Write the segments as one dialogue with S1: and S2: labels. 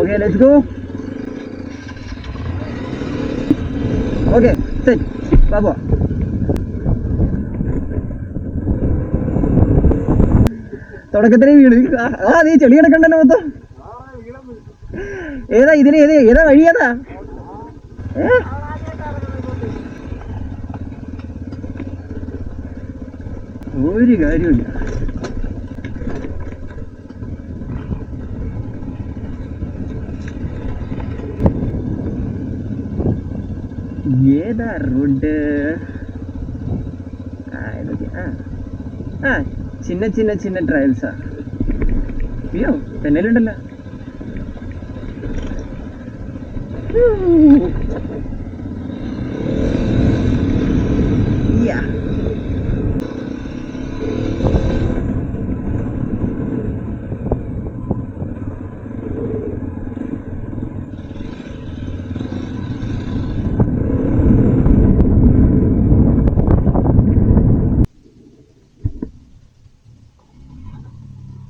S1: Okay, let's go. Okay, set. Baba. തുടക്കത്തിലെ വീട് നീ ചെടി കിടക്കണ്ടല്ലോ മൊത്തം. ഏതാ ഇതിന് ഏതാ വഴി ഏതാ? ഒരു കാര്യമില്ല. ഏതാ റോഡ്? ചിന്ന ചിന്ന ചിന്ന ട്രയൽസാ. അയ്യോ പെന്നലുണ്ടല്ലോ.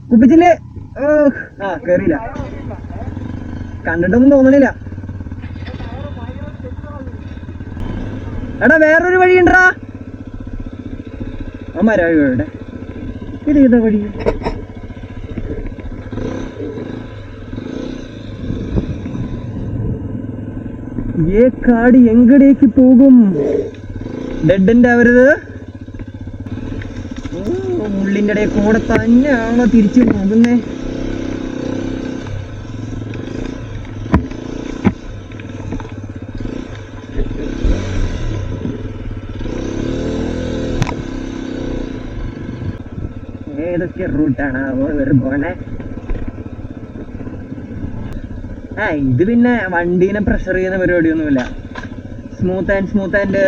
S1: കുപ്പിച്ചില്ലേ? കേറിയില്ല, കണ്ടിട്ടൊന്നും തോന്നണില്ല. എടാ വേറൊരു വഴിയുണ്ടാ. മരവിടെ ഇത് ഏതാ വഴി? ഏ കാട് എങ്ങടേക്ക് പോകും? ഡെഡ് ആവരുത്. ഉള്ളിൻ്റെ ഇടയിൽ കൂടെ തന്നെയാണോ തിരിച്ചു പോകുന്നേ? ഏതൊക്കെ റൂട്ടാണ് പോണേ? ഇത് പിന്നെ വണ്ടീനെ പ്രഷർ ചെയ്യുന്ന പരിപാടിയൊന്നുമില്ല. സ്മൂത്ത് ആൻഡ്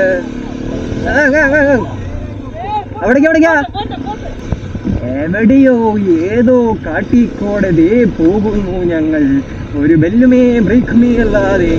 S1: അവിടേക്കാ എവിടെയോ ഏതോ കാട്ടിക്കോടതേ പോകുന്നു ഞങ്ങൾ, ഒരു ബെല്ലുമേ ബ്രേക്കുമേ അല്ലാതെ.